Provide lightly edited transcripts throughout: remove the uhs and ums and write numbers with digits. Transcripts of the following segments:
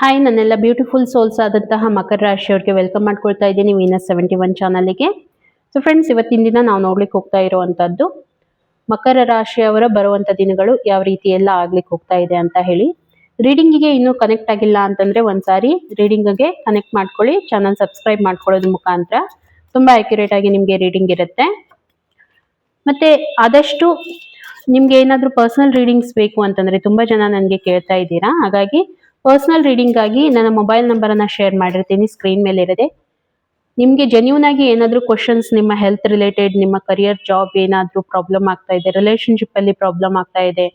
Hi, ನನ್ನೆಲ್ಲ beautiful souls ಆದಂತಹ ಮಕರ ರಾಶಿಯವರಿಗೆ ವೆಲ್ಕಮ್ ಮಾಡ್ಕೊಳ್ತಾ ಇದ್ದೀನಿ ವೀನಸ್ 71 ಚಾನಲ್ಗೆ. ಸೊ ಫ್ರೆಂಡ್ಸ್, ಇವತ್ತಿನ ದಿನ ನಾವು ನೋಡ್ಲಿಕ್ಕೆ ಹೋಗ್ತಾ ಇರುವಂತದ್ದು ಮಕರ ರಾಶಿಯವರ ಬರುವಂತ ದಿನಗಳು ಯಾವ ರೀತಿ ಎಲ್ಲ ಆಗ್ಲಿಕ್ಕೆ ಹೋಗ್ತಾ ಇದೆ ಅಂತ ಹೇಳಿ. ರೀಡಿಂಗಿಗೆ ಇನ್ನೂ ಕನೆಕ್ಟ್ ಆಗಿಲ್ಲ ಅಂತಂದ್ರೆ ಒಂದ್ಸಾರಿ ರೀಡಿಂಗ್ಗೆ ಕನೆಕ್ಟ್ ಮಾಡ್ಕೊಳ್ಳಿ. ಚಾನಲ್ ಸಬ್ಸ್ಕ್ರೈಬ್ ಮಾಡ್ಕೊಳ್ಳೋದ್ರ ಮುಖಾಂತರ ತುಂಬಾ ಅಕ್ಯುರೇಟ್ ಆಗಿ ನಿಮ್ಗೆ ರೀಡಿಂಗ್ ಇರುತ್ತೆ. ಮತ್ತೆ ಆದಷ್ಟು ನಿಮ್ಗೆ ಏನಾದ್ರೂ ಪರ್ಸನಲ್ ರೀಡಿಂಗ್ಸ್ ಬೇಕು ಅಂತಂದ್ರೆ ತುಂಬಾ ಜನ ನನಗೆ ಕೇಳ್ತಾ ಇದ್ದೀರಾ. ಹಾಗಾಗಿ ಪರ್ಸನಲ್ ರೀಡಿಂಗ್ ಆಗಿ ನನ್ನ ಮೊಬೈಲ್ ನಂಬರ್ ಅನ್ನ ಶೇರ್ ಮಾಡಿರ್ತೀನಿ, ಸ್ಕ್ರೀನ್ ಮೇಲೆ ಇರದೆ. ನಿಮ್ಗೆ ಜೆನ್ಯೂನ್ ಆಗಿ ಏನಾದ್ರೂ ಕ್ವಶನ್ಸ್, ನಿಮ್ಮ ಹೆಲ್ತ್ ರಿಲೇಟೆಡ್, ನಿಮ್ಮ ಕರಿಯರ್, ಜಾಬ್ ಏನಾದ್ರೂ ಪ್ರಾಬ್ಲಮ್ ಆಗ್ತಾ ಇದೆ, ರಿಲೇಶನ್ಶಿಪ್ ಅಲ್ಲಿ ಪ್ರಾಬ್ಲಮ್ ಆಗ್ತಾ ಇದೆ,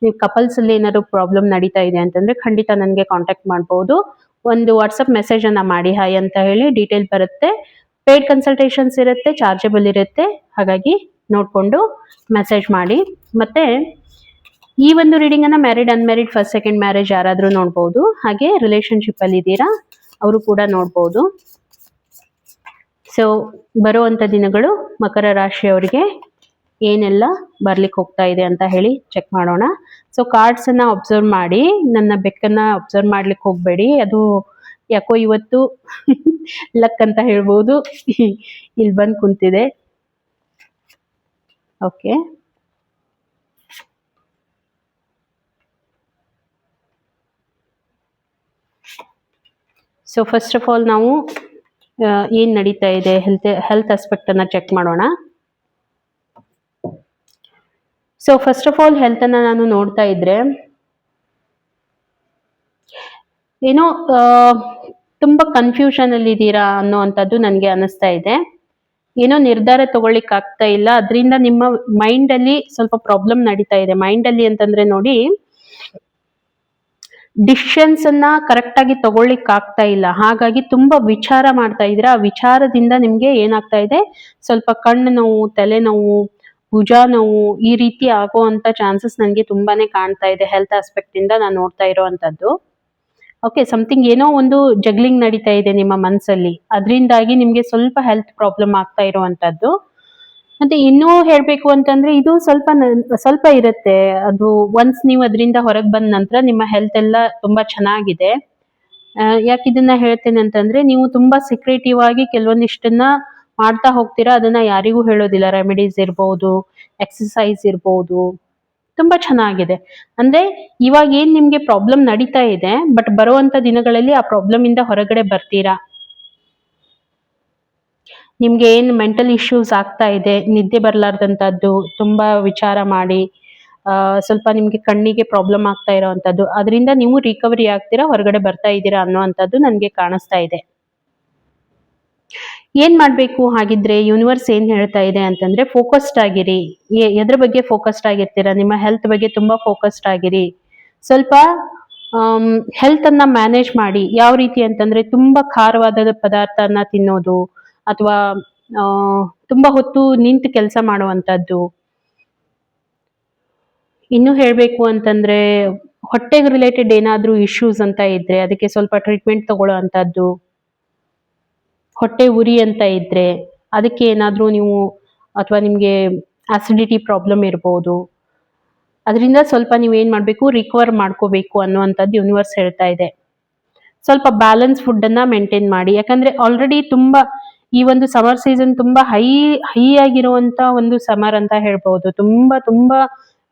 ನೀವು ಕಪಲ್ಸ್ ಅಲ್ಲಿ ಏನಾದ್ರು ಪ್ರಾಬ್ಲಮ್ ನಡೀತಾ ಇದೆ ಅಂತಂದ್ರೆ ಖಂಡಿತ ನನಗೆ ಕಾಂಟ್ಯಾಕ್ಟ್ ಮಾಡಬಹುದು. ಒಂದು ವಾಟ್ಸಪ್ ಮೆಸೇಜ್ ಅನ್ನ ಮಾಡಿ, ಹಾಯ್ ಅಂತ ಹೇಳಿ, ಡೀಟೇಲ್ ಬರುತ್ತೆ. ಪೇಡ್ ಕನ್ಸಲ್ಟೇಷನ್ಸ್ ಇರುತ್ತೆ, ಚಾರ್ಜಬಲ್ ಇರುತ್ತೆ. ಹಾಗಾಗಿ ನೋಡ್ಕೊಂಡು ಮೆಸೇಜ್ ಮಾಡಿ. ಮತ್ತೆ ಈ ಒಂದು ರೀಡಿಂಗ್ ಅನ್ನ married, unmarried, first second marriage ಯಾರಾದ್ರೂ ನೋಡ್ಬೋದು. ಹಾಗೆ ರಿಲೇಶನ್ಶಿಪ್ ಅಲ್ಲಿ ಇದ್ದೀರಾ ಅವರು ಕೂಡ ನೋಡ್ಬೋದು. ಸೊ ಬರುವಂತ ದಿನಗಳು ಮಕರ ರಾಶಿಯವರಿಗೆ ಏನೆಲ್ಲ ಬರ್ಲಿಕ್ಕೆ ಹೋಗ್ತಾ ಇದೆ ಅಂತ ಹೇಳಿ ಚೆಕ್ ಮಾಡೋಣ. ಸೊ ಕಾರ್ಡ್ಸ್ ಅನ್ನ ಅಬ್ಸರ್ವ್ ಮಾಡಿ, ನನ್ನ ಬೆಕ್ಕನ್ನ ಅಬ್ಸರ್ವ್ ಮಾಡ್ಲಿಕ್ಕೆ ಹೋಗ್ಬೇಡಿ. ಅದು ಯಾಕೋ ಇವತ್ತು ಲಕ್ ಅಂತ ಹೇಳ್ಬೋದು, ಇಲ್ಲಿ ಬಂದು ಕುಂತಿದೆ. Okay, so first of all ನಾವು ಏನ್ ನಡೀತಾ ಇದೆ ಹೆಲ್ತ್ ಆಸ್ಪೆಕ್ಟ್ ಅನ್ನ ಚೆಕ್ ಮಾಡೋಣ. So first of all health ಅನ್ನ ನಾನು ನೋಡ್ತಾ ಇದ್ರೆ ಏನೋ ತುಂಬಾ ಕನ್ಫ್ಯೂಷನ್ ಅಲ್ಲಿ ಇದ್ದೀರಾ ಅನ್ನೋವಂಥದ್ದು ನನಗೆ ಅನಿಸ್ತಾ ಇದೆ. ಏನೋ ನಿರ್ಧಾರ ತಗೊಳ್ಳಿಕ್ ಆಗ್ತಾ ಇಲ್ಲ, ಅದರಿಂದ ನಿಮ್ಮ ಮೈಂಡ್ ಅಲ್ಲಿ ಸ್ವಲ್ಪ ಪ್ರಾಬ್ಲಮ್ ನಡೀತಾ ಇದೆ. ಮೈಂಡ್ ಅಲ್ಲಿ ಅಂತಂದ್ರೆ ನೋಡಿ, ಡಿಸಿಷನ್ಸ್ ಅನ್ನ ಕರೆಕ್ಟ್ ಆಗಿ ತಗೊಳ್ಳಿಕ್ ಆಗ್ತಾ ಇಲ್ಲ. ಹಾಗಾಗಿ ತುಂಬಾ ವಿಚಾರ ಮಾಡ್ತಾ ಇದ್ದೀರಾ. ಆ ವಿಚಾರದಿಂದ ನಿಮ್ಗೆ ಏನಾಗ್ತಾ ಇದೆ, ಸ್ವಲ್ಪ ಕಣ್ಣು ನೋವು, ತಲೆನೋವು, ಭುಜ ನೋವು, ಈ ರೀತಿ ಆಗುವಂತ ಚಾನ್ಸಸ್ ನನಗೆ ತುಂಬಾನೇ ಕಾಣ್ತಾ ಇದೆ. ಹೆಲ್ತ್ ಆಸ್ಪೆಕ್ಟ್ ಇಂದ ನಾನು ನೋಡ್ತಾ ಇರೋವಂಥದ್ದು. ಓಕೆ, ಸಮಥಿಂಗ್ ಏನೋ ಒಂದು ಜಗ್ಲಿಂಗ್ ನಡೀತಾ ಇದೆ ನಿಮ್ಮ ಮನಸ್ಸಲ್ಲಿ, ಅದರಿಂದಾಗಿ ನಿಮ್ಗೆ ಸ್ವಲ್ಪ ಹೆಲ್ತ್ ಪ್ರಾಬ್ಲಮ್ ಆಗ್ತಾ ಇರುವಂತದ್ದು. ಮತ್ತೆ ಇನ್ನೂ ಹೇಳ್ಬೇಕು ಅಂತಂದ್ರೆ ಇದು ಸ್ವಲ್ಪ ಇರುತ್ತೆ. ಅದು ಒನ್ಸ್ ನೀವು ಅದರಿಂದ ಹೊರಗೆ ಬಂದ ನಂತರ ನಿಮ್ಮ ಹೆಲ್ತ್ ಎಲ್ಲ ತುಂಬಾ ಚೆನ್ನಾಗಿದೆ. ಯಾಕೆ ಇದನ್ನ ಹೇಳ್ತೇನೆ ಅಂತಂದ್ರೆ, ನೀವು ತುಂಬಾ ಸೀಕ್ರೆಟಿವ್ ಆಗಿ ಕೆಲವೊಂದಿಷ್ಟನ್ನ ಮಾಡ್ತಾ ಹೋಗ್ತೀರಾ, ಅದನ್ನ ಯಾರಿಗೂ ಹೇಳೋದಿಲ್ಲ. ರೆಮಿಡೀಸ್ ಇರ್ಬೋದು, ಎಕ್ಸಸೈಸ್ ಇರ್ಬೋದು, ತುಂಬಾ ಚೆನ್ನಾಗಿದೆ. ಅಂದ್ರೆ ಇವಾಗ ಏನ್ ನಿಮ್ಗೆ ಪ್ರಾಬ್ಲಮ್ ನಡೀತಾ ಇದೆ, ಬಟ್ ಬರುವಂತ ದಿನಗಳಲ್ಲಿ ಆ ಪ್ರಾಬ್ಲಮ್ ಇಂದ ಹೊರಗಡೆ ಬರ್ತೀರಾ. ನಿಮ್ಗೆ ಏನ್ ಮೆಂಟಲ್ ಇಶ್ಯೂಸ್ ಆಗ್ತಾ ಇದೆ, ನಿದ್ದೆ ಬರ್ಲಾರ್ದಂತದ್ದು, ತುಂಬಾ ವಿಚಾರ ಮಾಡಿ ಸ್ವಲ್ಪ ನಿಮ್ಗೆ ಕಣ್ಣಿಗೆ ಪ್ರಾಬ್ಲಮ್ ಆಗ್ತಾ ಇರೋವಂಥದ್ದು, ಅದರಿಂದ ನೀವು ರಿಕವರಿ ಆಗ್ತೀರಾ, ಹೊರಗಡೆ ಬರ್ತಾ ಇದ್ದೀರಾ ಅನ್ನೋವಂಥದ್ದು ನನಗೆ ಕಾಣಿಸ್ತಾ ಇದೆ. ಏನ್ ಮಾಡ್ಬೇಕು ಹಾಗಿದ್ರೆ, ಯೂನಿವರ್ಸ್ ಏನ್ ಹೇಳ್ತಾ ಇದೆ ಅಂತಂದ್ರೆ, ಫೋಕಸ್ಡ್ ಆಗಿರಿ. ಎದ್ರ ಬಗ್ಗೆ ಫೋಕಸ್ಡ್ ಆಗಿರ್ತೀರಾ, ನಿಮ್ಮ ಹೆಲ್ತ್ ಬಗ್ಗೆ ತುಂಬಾ ಫೋಕಸ್ಡ್ ಆಗಿರಿ. ಸ್ವಲ್ಪ ಹೆಲ್ತ್ ಅನ್ನ ಮ್ಯಾನೇಜ್ ಮಾಡಿ. ಯಾವ ರೀತಿ ಅಂತಂದ್ರೆ, ತುಂಬಾ ಖಾರವಾದ ಪದಾರ್ಥನ ತಿನ್ನೋದು, ಅಥವಾ ತುಂಬಾ ಹೊತ್ತು ನಿಂತು ಕೆಲಸ ಮಾಡುವಂತದ್ದು. ಇನ್ನು ಹೇಳ್ಬೇಕು ಅಂತಂದ್ರೆ, ಹೊಟ್ಟೆಗೆ ರಿಲೇಟೆಡ್ ಏನಾದ್ರೂ ಇಶ್ಯೂಸ್ ಅಂತ ಇದ್ರೆ ಅದಕ್ಕೆ ಸ್ವಲ್ಪ ಟ್ರೀಟ್ಮೆಂಟ್ ತಗೊಳ್ಳೋ ಅಂತದ್ದು. ಹೊಟ್ಟೆ ಉರಿ ಅಂತ ಇದ್ರೆ ಅದಕ್ಕೆ ಏನಾದ್ರೂ ನೀವು, ಅಥವಾ ನಿಮ್ಗೆ ಆಸಿಡಿಟಿ ಪ್ರಾಬ್ಲಮ್ ಇರ್ಬೋದು, ಅದರಿಂದ ಸ್ವಲ್ಪ ನೀವೇನ್ ಮಾಡ್ಬೇಕು, ರಿಕವರ್ ಮಾಡ್ಕೋಬೇಕು ಅನ್ನುವಂಥದ್ದು ಯೂನಿವರ್ಸ್ ಹೇಳ್ತಾ ಇದೆ. ಸ್ವಲ್ಪ ಬ್ಯಾಲೆನ್ಸ್ ಫುಡ್ ಅನ್ನ ಮೇಂಟೈನ್ ಮಾಡಿ. ಯಾಕಂದ್ರೆ ಆಲ್ರೆಡಿ ತುಂಬಾ ಈ ಒಂದು ಸಮರ್ ಸೀಸನ್ ತುಂಬಾ ಹೈ ಆಗಿರುವಂತ ಒಂದು ಸಮರ್ ಅಂತ ಹೇಳ್ಬಹುದು. ತುಂಬಾ ತುಂಬಾ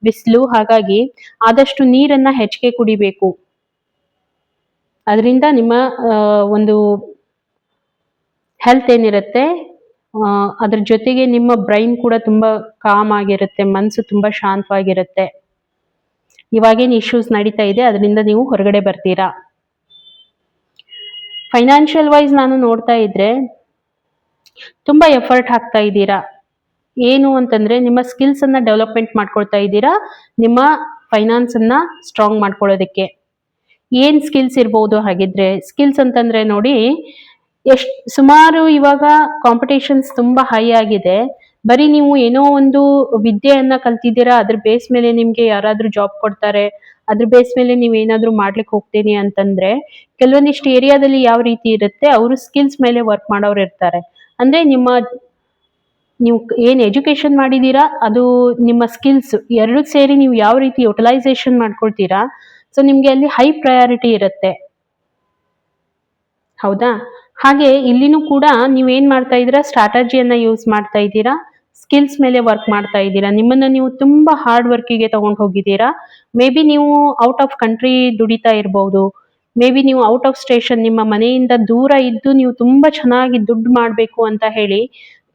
ಬಿಸಿಲು. ಹಾಗಾಗಿ ಆದಷ್ಟು ನೀರನ್ನ ಹೆಚ್ಚಿಗೆ ಕುಡಿಬೇಕು. ಅದರಿಂದ ನಿಮ್ಮ ಒಂದು ಹೆಲ್ತ್ ಏನಿರುತ್ತೆ, ಅದ್ರ ಜೊತೆಗೆ ನಿಮ್ಮ ಬ್ರೈನ್ ಕೂಡ ತುಂಬಾ ಕಾಮ್ ಆಗಿರುತ್ತೆ, ಮನಸ್ಸು ತುಂಬಾ ಶಾಂತವಾಗಿರುತ್ತೆ. ಇವಾಗೇನು ಇಶ್ಯೂಸ್ ನಡೀತಾ ಇದೆ ಅದರಿಂದ ನೀವು ಹೊರಗಡೆ ಬರ್ತೀರಾ. ಫೈನಾನ್ಷಿಯಲ್ ವೈಸ್ ನಾನು ನೋಡ್ತಾ ಇದ್ರೆ ತುಂಬಾ ಎಫರ್ಟ್ ಹಾಕ್ತಾ ಇದ್ದೀರಾ. ಏನು ಅಂತಂದ್ರೆ, ನಿಮ್ಮ ಸ್ಕಿಲ್ಸ್ ಅನ್ನ ಡೆವಲಪ್ಮೆಂಟ್ ಮಾಡ್ಕೊಳ್ತಾ ಇದ್ದೀರಾ, ನಿಮ್ಮ ಫೈನಾನ್ಸ್ ಅನ್ನ ಸ್ಟ್ರಾಂಗ್ ಮಾಡ್ಕೊಳ್ಳೋದಕ್ಕೆ. ಏನ್ ಸ್ಕಿಲ್ಸ್ ಇರ್ಬೋದು ಹಾಗಿದ್ರೆ? ಸ್ಕಿಲ್ಸ್ ಅಂತಂದ್ರೆ ನೋಡಿ, ಸುಮಾರು ಇವಾಗ ಕಾಂಪಿಟೇಷನ್ಸ್ ತುಂಬಾ ಹೈ ಆಗಿದೆ. ಬರೀ ನೀವು ಏನೋ ಒಂದು ವಿದ್ಯೆಯನ್ನ ಕಲ್ತಿದ್ದೀರಾ, ಅದ್ರ ಬೇಸ್ ಮೇಲೆ ನಿಮ್ಗೆ ಯಾರಾದ್ರೂ ಜಾಬ್ ಕೊಡ್ತಾರೆ, ಅದ್ರ ಬೇಸ್ ಮೇಲೆ ನೀವ್ ಏನಾದ್ರೂ ಮಾಡ್ಲಿಕ್ಕೆ ಹೋಗ್ತೀನಿ ಅಂತಂದ್ರೆ, ಕೆಲವೊಂದಿಷ್ಟು ಏರಿಯಾದಲ್ಲಿ ಯಾವ ರೀತಿ ಇರುತ್ತೆ, ಅವರು ಸ್ಕಿಲ್ಸ್ ಮೇಲೆ ವರ್ಕ್ ಮಾಡೋರು ಇರ್ತಾರೆ. ಅಂದ್ರೆ ನೀವು ಏನ್ ಎಜುಕೇಶನ್ ಮಾಡಿದೀರಾ, ಅದು ನಿಮ್ಮ ಸ್ಕಿಲ್ಸ್ ಎರಡು ಸೇರಿ ನೀವು ಯಾವ ರೀತಿ ಯುಟಿಲೈಸೇಷನ್ ಮಾಡ್ಕೊಳ್ತೀರಾ, ಸೊ ನಿಮ್ಗೆ ಅಲ್ಲಿ ಹೈ ಪ್ರಯಾರಿಟಿ ಇರುತ್ತೆ. ಹೌದಾ? ಹಾಗೆ ಇಲ್ಲಿನೂ ಕೂಡ ನೀವೇನ್ ಮಾಡ್ತಾ ಇದ್ದೀರಾ, ಸ್ಟ್ರಾಟಜಿಯನ್ನ ಯೂಸ್ ಮಾಡ್ತಾ ಇದ್ದೀರಾ, ಸ್ಕಿಲ್ಸ್ ಮೇಲೆ ವರ್ಕ್ ಮಾಡ್ತಾ ಇದ್ದೀರಾ. ನಿಮ್ಮನ್ನ ನೀವು ತುಂಬಾ ಹಾರ್ಡ್ ವರ್ಕಿಗೆ ತಗೊಂಡು ಹೋಗಿದ್ದೀರಾ. ಮೇ ಬಿ ನೀವು ಔಟ್ ಆಫ್ ಕಂಟ್ರಿ ದುಡಿತಾ ಇರ್ಬಹುದು. ಮೇ ಬಿ ನೀವು ಔಟ್ ಆಫ್ ಸ್ಟೇಷನ್, ನಿಮ್ಮ ಮನೆಯಿಂದ ದೂರ ಇದ್ದು ನೀವು ತುಂಬಾ ಚೆನ್ನಾಗಿ ದುಡ್ಡು ಮಾಡ್ಬೇಕು ಅಂತ ಹೇಳಿ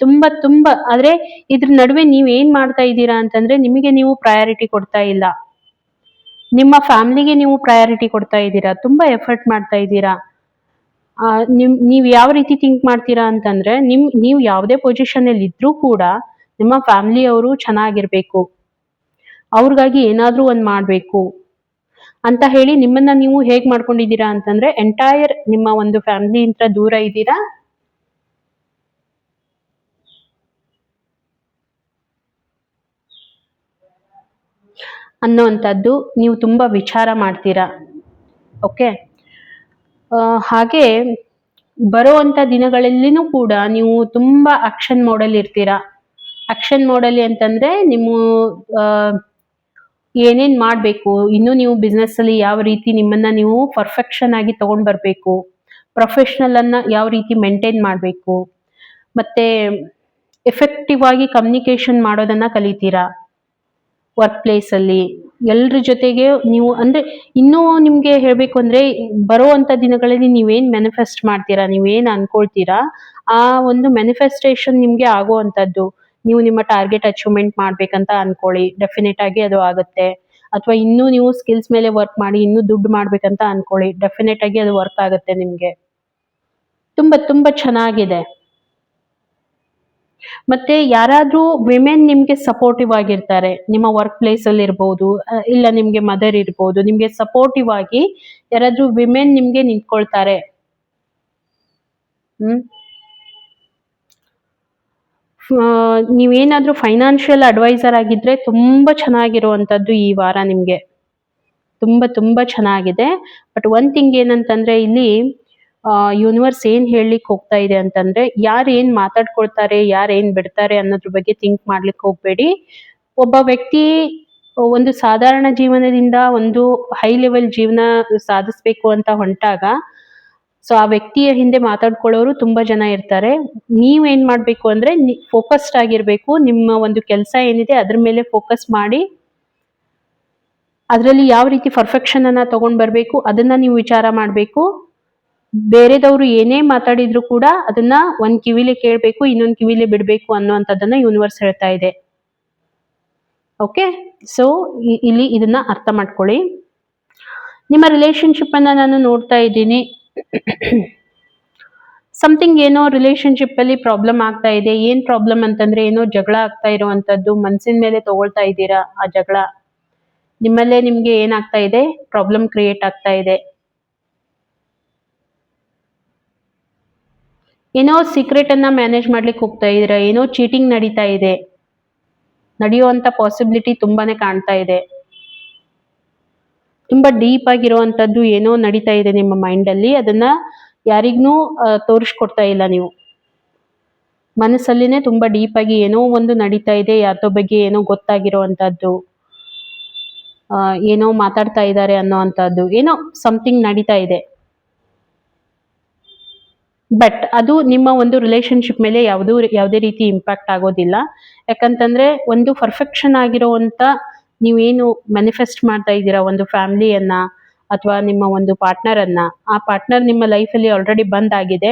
ತುಂಬಾ ಆದ್ರೆ ಇದ್ರ ನಡುವೆ ನೀವ್ ಏನ್ ಮಾಡ್ತಾ ಇದ್ದೀರಾ ಅಂತಂದ್ರೆ ನಿಮಗೆ ನೀವು ಪ್ರಯಾರಿಟಿ ಕೊಡ್ತಾ ಇಲ್ಲ. ನಿಮ್ಮ ಫ್ಯಾಮಿಲಿಗೆ ನೀವು ಪ್ರಯಾರಿಟಿ ಕೊಡ್ತಾ ಇದ್ದೀರಾ. ತುಂಬಾ ಎಫರ್ಟ್ ಮಾಡ್ತಾ ಇದ್ದೀರಾ. ನೀವ್ ಯಾವ ರೀತಿ ಥಿಂಕ್ ಮಾಡ್ತೀರಾ ಅಂತಂದ್ರೆ ನೀವು ಯಾವುದೇ ಪೊಸಿಷನ್ ಅಲ್ಲಿ ಇದ್ರೂ ಕೂಡ ನಿಮ್ಮ ಫ್ಯಾಮಿಲಿ ಅವರು ಚೆನ್ನಾಗಿರ್ಬೇಕು, ಅವ್ರಿಗಾಗಿ ಏನಾದ್ರೂ ಒಂದ್ ಮಾಡ್ಬೇಕು ಅಂತ ಹೇಳಿ ನಿಮ್ಮನ್ನ ನೀವು ಹೇಗ್ ಮಾಡ್ಕೊಂಡಿದ್ದೀರಾ ಅಂತಂದ್ರೆ ಎಂಟೈರ್ ನಿಮ್ಮ ಒಂದು ಫ್ಯಾಮಿಲಿ ಇಂದ ದೂರ ಇದ್ದೀರಾ ಅನ್ನೋವಂಥದ್ದು ನೀವು ತುಂಬಾ ವಿಚಾರ ಮಾಡ್ತೀರಾ. ಓಕೆ. ಹಾಗೆ ಬರುವಂತ ದಿನಗಳಲ್ಲಿನೂ ಕೂಡ ನೀವು ತುಂಬಾ ಆಕ್ಷನ್ ಮೋಡಲ್ಲಿ ಇರ್ತೀರಾ. ಆಕ್ಷನ್ ಮೋಡಲ್ಲಿ ಅಂತಂದ್ರೆ ನೀವು ಆ, ಏನೇನ್ ಮಾಡ್ಬೇಕು, ಇನ್ನು ನೀವು ಬಿಸ್ನೆಸ್ ಅಲ್ಲಿ ಯಾವ ರೀತಿ ನಿಮ್ಮನ್ನ ನೀವು ಪರ್ಫೆಕ್ಷನ್ ಆಗಿ ತಗೊಂಡ್ ಬರ್ಬೇಕು, ಪ್ರೊಫೆಷನಲ್ ಅನ್ನ ಯಾವ ರೀತಿ ಮೇಂಟೈನ್ ಮಾಡ್ಬೇಕು, ಮತ್ತೆ ಎಫೆಕ್ಟಿವ್ ಆಗಿ ಕಮ್ಯುನಿಕೇಶನ್ ಮಾಡೋದನ್ನ ಕಲಿತೀರಾ. ವರ್ಕ್ ಪ್ಲೇಸ್ ಅಲ್ಲಿ ಎಲ್ರ ಜೊತೆಗೆ ನೀವು ಅಂದ್ರೆ ಇನ್ನೂ ನಿಮ್ಗೆ ಹೇಳ್ಬೇಕು ಅಂದ್ರೆ ಬರುವಂತ ದಿನಗಳಲ್ಲಿ ನೀವೇನ್ ಮ್ಯಾನಿಫೆಸ್ಟ್ ಮಾಡ್ತೀರಾ, ನೀವೇನ್ ಅನ್ಕೊಳ್ತೀರಾ, ಆ ಒಂದು ಮ್ಯಾನಿಫೆಸ್ಟೇಷನ್ ನಿಮ್ಗೆ ಆಗುವಂತದ್ದು. ನೀವು ನಿಮ್ಮ ಟಾರ್ಗೆಟ್ ಅಚೀವ್ಮೆಂಟ್ ಮಾಡ್ಬೇಕಂತ ಅನ್ಕೊಳ್ಳಿ, ಡೆಫಿನೆಟ್ ಆಗಿ ಅದು ಆಗುತ್ತೆ. ಅಥವಾ ಇನ್ನೂ ನೀವು ಸ್ಕಿಲ್ಸ್ ಮೇಲೆ ವರ್ಕ್ ಮಾಡಿ ಇನ್ನೂ ದುಡ್ಡು ಮಾಡ್ಬೇಕಂತ ಅನ್ಕೊಳ್ಳಿ, ಡೆಫಿನೆಟ್ ಆಗಿ ಅದು ವರ್ಕ್ ಆಗುತ್ತೆ ನಿಮ್ಗೆ. ತುಂಬಾ ಚೆನ್ನಾಗಿದೆ. ಮತ್ತೆ ಯಾರಾದ್ರೂ ವಿಮೆನ್ ನಿಮ್ಗೆ ಸಪೋರ್ಟಿವ್ ಆಗಿರ್ತಾರೆ, ನಿಮ್ಮ ವರ್ಕ್ ಪ್ಲೇಸ್ ಅಲ್ಲಿ ಇರ್ಬೋದು, ಇಲ್ಲ ನಿಮ್ಗೆ ಮದರ್ ಇರ್ಬೋದು, ನಿಮ್ಗೆ ಸಪೋರ್ಟಿವ್ ಆಗಿ ಯಾರಾದ್ರೂ ವಿಮೆನ್ ನಿಮ್ಗೆ ನಿಂತ್ಕೊಳ್ತಾರೆ. ಹ್ಮ್. ನೀವೇನಾದ್ರೂ ಫೈನಾನ್ಷಿಯಲ್ ಅಡ್ವೈಸರ್ ಆಗಿದ್ರೆ ತುಂಬಾ ಚೆನ್ನಾಗಿರುವಂತದ್ದು ಈ ವಾರ ನಿಮ್ಗೆ. ತುಂಬಾ ಚೆನ್ನಾಗಿದೆ. ಬಟ್ ಒಂದ್ ಥಿಂಗ್ ಏನಂತಂದ್ರೆ ಇಲ್ಲಿ ಯೂನಿವರ್ಸ್ ಏನ್ ಹೇಳಲಿಕ್ಕೆ ಹೋಗ್ತಾ ಇದೆ ಅಂತಂದ್ರೆ, ಯಾರು ಏನ್ ಮಾತಾಡ್ಕೊಳ್ತಾರೆ, ಯಾರು ಏನ್ ಬಿಡ್ತಾರೆ ಅನ್ನೋದ್ರ ಬಗ್ಗೆ ಥಿಂಕ್ ಮಾಡ್ಲಿಕ್ಕೆ ಹೋಗ್ಬೇಡಿ. ಒಬ್ಬ ವ್ಯಕ್ತಿ ಒಂದು ಸಾಧಾರಣ ಜೀವನದಿಂದ ಒಂದು ಹೈ ಲೆವೆಲ್ ಜೀವನ ಸಾಧಿಸ್ಬೇಕು ಅಂತ ಹೊಂಟಾಗ ಸೊ ಆ ವ್ಯಕ್ತಿಯ ಹಿಂದೆ ಮಾತಾಡ್ಕೊಳ್ಳೋರು ತುಂಬಾ ಜನ ಇರ್ತಾರೆ. ನೀವ್ ಏನ್ ಮಾಡ್ಬೇಕು ಅಂದ್ರೆ ಫೋಕಸ್ಡ್ ಆಗಿರ್ಬೇಕು. ನಿಮ್ಮ ಒಂದು ಕೆಲಸ ಏನಿದೆ ಅದ್ರ ಮೇಲೆ ಫೋಕಸ್ ಮಾಡಿ ಅದರಲ್ಲಿ ಯಾವ ರೀತಿ ಪರ್ಫೆಕ್ಷನ್ ಅನ್ನ ತಗೊಂಡ್ ಬರ್ಬೇಕು ಅದನ್ನ ನೀವು ವಿಚಾರ ಮಾಡ್ಬೇಕು. ಬೇರೆದವ್ರು ಏನೇ ಮಾತಾಡಿದ್ರು ಕೂಡ ಅದನ್ನ ಒಂದ್ ಕಿವಿಲೆ ಕೇಳ್ಬೇಕು, ಇನ್ನೊಂದ್ ಕಿವಿಲೆ ಬಿಡ್ಬೇಕು ಅನ್ನುವಂಥದ್ದನ್ನ ಯೂನಿವರ್ಸ್ ಹೇಳ್ತಾ ಇದೆ. ಓಕೆ. ಸೊ ಇಲ್ಲಿ ಇದನ್ನ ಅರ್ಥ ಮಾಡ್ಕೊಳ್ಳಿ. ನಿಮ್ಮ ರಿಲೇಶನ್ಶಿಪ್ ಅನ್ನ ನಾನು ನೋಡ್ತಾ ಇದ್ದೀನಿ. ಸಮಥಿಂಗ್ ಏನೋ ರಿಲೇಶನ್ಶಿಪ್ ಅಲ್ಲಿ ಪ್ರಾಬ್ಲಮ್ ಆಗ್ತಾ ಇದೆ. ಏನ್ ಪ್ರಾಬ್ಲಮ್ ಅಂತಂದ್ರೆ ಏನೋ ಜಗಳ ಆಗ್ತಾ ಇರುವಂತದ್ದು, ಮನ್ಸಿನ ಮೇಲೆ ತಗೊಳ್ತಾ ಇದ್ದೀರಾ ಆ ಜಗಳ. ನಿಮ್ಮಲ್ಲೇ ನಿಮ್ಗೆ ಏನಾಗ್ತಾ ಇದೆ, ಪ್ರಾಬ್ಲಮ್ ಕ್ರಿಯೇಟ್ ಆಗ್ತಾ ಇದೆ. ಏನೋ ಸೀಕ್ರೆಟ್ ಅನ್ನ ಮ್ಯಾನೇಜ್ ಮಾಡ್ಲಿಕ್ಕೆ ಹೋಗ್ತಾ ಇದೀರಾ, ಏನೋ ಚೀಟಿಂಗ್ ನಡೀತಾ ಇದೆ, ನಡೆಯುವಂತ ಪಾಸಿಬಿಲಿಟಿ ತುಂಬಾನೇ ಕಾಣ್ತಾ ಇದೆ. ತುಂಬಾ ಡೀಪ್ ಆಗಿರುವಂತದ್ದು ಏನೋ ನಡೀತಾ ಇದೆ ನಿಮ್ಮ ಮೈಂಡ್ ಅಲ್ಲಿ, ಅದನ್ನ ಯಾರಿಗ್ನೂ ತೋರಿಸ್ಕೊಡ್ತಾ ಇಲ್ಲ ನೀವು. ಮನಸ್ಸಲ್ಲಿನೇ ತುಂಬಾ ಡೀಪ್ ಆಗಿ ಏನೋ ಒಂದು ನಡೀತಾ ಇದೆ, ಯಾರ್ದೋ ಬಗ್ಗೆ ಏನೋ ಗೊತ್ತಾಗಿರುವಂತದ್ದು, ಏನೋ ಮಾತಾಡ್ತಾ ಇದ್ದಾರೆ ಅನ್ನೋ ಅಂತದ್ದು, ಏನೋ ಸಮಥಿಂಗ್ ನಡೀತಾ ಇದೆ. ಬಟ್ ಅದು ನಿಮ್ಮ ಒಂದು ರಿಲೇಶನ್ಶಿಪ್ ಮೇಲೆ ಯಾವುದೇ ರೀತಿ ಇಂಪ್ಯಾಕ್ಟ್ ಆಗೋದಿಲ್ಲ. ಯಾಕಂತಂದ್ರೆ ಒಂದು ಪರ್ಫೆಕ್ಷನ್ ಆಗಿರುವಂತ ನೀವೇನು ಮ್ಯಾನಿಫೆಸ್ಟ್ ಮಾಡ್ತಾ ಇದ್ದೀರಾ ಒಂದು ಫ್ಯಾಮಿಲಿಯನ್ನ ಅಥವಾ ನಿಮ್ಮ ಒಂದು ಪಾರ್ಟ್ನರ್ ಅನ್ನ, ಆ ಪಾರ್ಟ್ನರ್ ನಿಮ್ಮ ಲೈಫಲ್ಲಿ ಆಲ್ರೆಡಿ ಬಂದಾಗಿದೆ.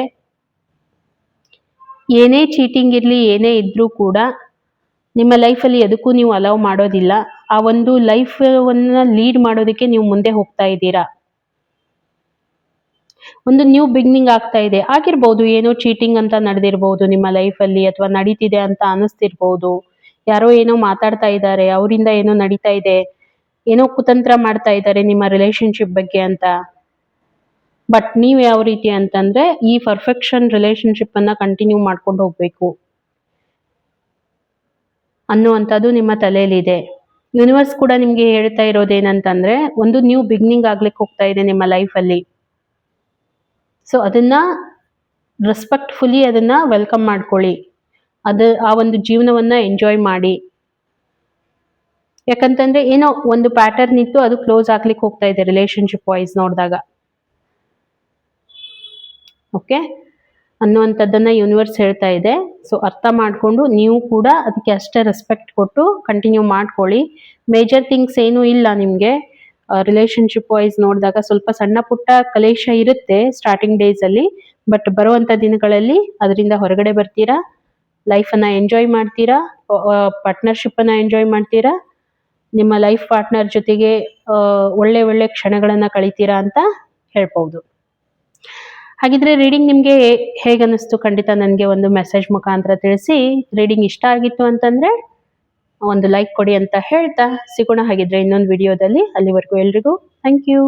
ಏನೇ ಚೀಟಿಂಗ್ ಇರ್ಲಿ, ಏನೇ ಇದ್ರೂ ಕೂಡ ನಿಮ್ಮ ಲೈಫಲ್ಲಿ ಎದಕ್ಕೂ ನೀವು ಅಲೌ ಮಾಡೋದಿಲ್ಲ. ಆ ಒಂದು ಲೈಫ್ ಲೀಡ್ ಮಾಡೋದಕ್ಕೆ ನೀವು ಮುಂದೆ ಹೋಗ್ತಾ ಇದ್ದೀರಾ. ಒಂದು ನ್ಯೂ ಬಿಗಿನಿಂಗ್ ಆಗ್ತಾ ಇದೆ. ಆಗಿರ್ಬೋದು ಏನೋ ಚೀಟಿಂಗ್ ಅಂತ ನಡೆದಿರ್ಬೋದು ನಿಮ್ಮ ಲೈಫಲ್ಲಿ, ಅಥವಾ ನಡೀತಿದೆ ಅಂತ ಅನಿಸ್ತಿರ್ಬೋದು. ಯಾರೋ ಏನೋ ಮಾತಾಡ್ತಾ ಇದ್ದಾರೆ, ಅವರಿಂದ ಏನೋ ನಡೀತಾ ಇದೆ, ಏನೋ ಕುತಂತ್ರ ಮಾಡ್ತಾ ಇದ್ದಾರೆ ನಿಮ್ಮ ರಿಲೇಶನ್ಶಿಪ್ ಬಗ್ಗೆ ಅಂತ. ಬಟ್ ನೀವ್ ಯಾವ ರೀತಿ ಅಂತಂದ್ರೆ ಈ ಪರ್ಫೆಕ್ಷನ್ ರಿಲೇಶನ್ಶಿಪ್ ಅನ್ನ ಕಂಟಿನ್ಯೂ ಮಾಡ್ಕೊಂಡು ಹೋಗ್ಬೇಕು ಅನ್ನುವಂಥದ್ದು ನಿಮ್ಮ ತಲೆಯಲ್ಲಿದೆ. ಯೂನಿವರ್ಸ್ ಕೂಡ ನಿಮ್ಗೆ ಹೇಳ್ತಾ ಇರೋದೇನಂತಂದ್ರೆ ಒಂದು ನ್ಯೂ ಬಿಗಿನಿಂಗ್ ಆಗ್ಲಿಕ್ಕೆ ಹೋಗ್ತಾ ಇದೆ ನಿಮ್ಮ ಲೈಫಲ್ಲಿ. ಸೊ ಅದನ್ನ ರೆಸ್ಪೆಕ್ಟ್ಫುಲಿ ಅದನ್ನ ವೆಲ್ಕಮ್ ಮಾಡ್ಕೊಳ್ಳಿ. ಆ ಒಂದು ಜೀವನವನ್ನ ಎಂಜಾಯ್ ಮಾಡಿ. ಯಾಕಂತಂದ್ರೆ ಏನೋ ಒಂದು ಪ್ಯಾಟರ್ನ್ ಇತ್ತು, ಅದು ಕ್ಲೋಸ್ ಆಗ್ಲಿಕ್ಕೆ ಹೋಗ್ತಾ ಇದೆ ರಿಲೇಶನ್ಶಿಪ್ ವೈಸ್ ನೋಡಿದಾಗ. ಓಕೆ ಅನ್ನುವಂಥದ್ದನ್ನು ಯೂನಿವರ್ಸ್ ಹೇಳ್ತಾ ಇದೆ. ಸೊ ಅರ್ಥ ಮಾಡಿಕೊಂಡು ನೀವು ಕೂಡ ಅದಕ್ಕೆ ಅಷ್ಟೇ ರೆಸ್ಪೆಕ್ಟ್ ಕೊಟ್ಟು ಕಂಟಿನ್ಯೂ ಮಾಡ್ಕೊಳ್ಳಿ. ಮೇಜರ್ ಥಿಂಗ್ಸ್ ಏನೂ ಇಲ್ಲ ನಿಮಗೆ. ರಿಲೇಷನ್ಶಿಪ್ ವೈಸ್ ನೋಡಿದಾಗ ಸ್ವಲ್ಪ ಸಣ್ಣ ಪುಟ್ಟ ಕಲೇಶ ಇರುತ್ತೆ ಸ್ಟಾರ್ಟಿಂಗ್ ಡೇಸಲ್ಲಿ, ಬಟ್ ಬರುವಂಥ ದಿನಗಳಲ್ಲಿ ಅದರಿಂದ ಹೊರಗಡೆ ಬರ್ತೀರಾ, ಲೈಫನ್ನು ಎಂಜಾಯ್ ಮಾಡ್ತೀರಾ, ಪಾರ್ಟ್ನರ್ಶಿಪ್ಪನ್ನು ಎಂಜಾಯ್ ಮಾಡ್ತೀರಾ, ನಿಮ್ಮ ಲೈಫ್ ಪಾರ್ಟ್ನರ್ ಜೊತೆಗೆ ಒಳ್ಳೆ ಒಳ್ಳೆ ಕ್ಷಣಗಳನ್ನು ಕಳಿತೀರಾ ಅಂತ ಹೇಳ್ಬೋದು. ಹಾಗಿದ್ರೆ ರೀಡಿಂಗ್ ನಿಮಗೆ ಹೇಗನ್ನಿಸ್ತು ಖಂಡಿತ ನನಗೆ ಒಂದು ಮೆಸೇಜ್ ಮುಖಾಂತರ ತಿಳಿಸಿ. ರೀಡಿಂಗ್ ಇಷ್ಟ ಆಗಿತ್ತು ಅಂತಂದರೆ ಒಂದು ಲೈಕ್ ಕೊಡಿ ಅಂತ ಹೇಳ್ತಾ ಸಿಗೋಣ ಹಾಗಿದ್ರೆ ಇನ್ನೊಂದು ವಿಡಿಯೋದಲ್ಲಿ. ಅಲ್ಲಿವರೆಗೂ ಎಲ್ರಿಗೂ ಥ್ಯಾಂಕ್ ಯು.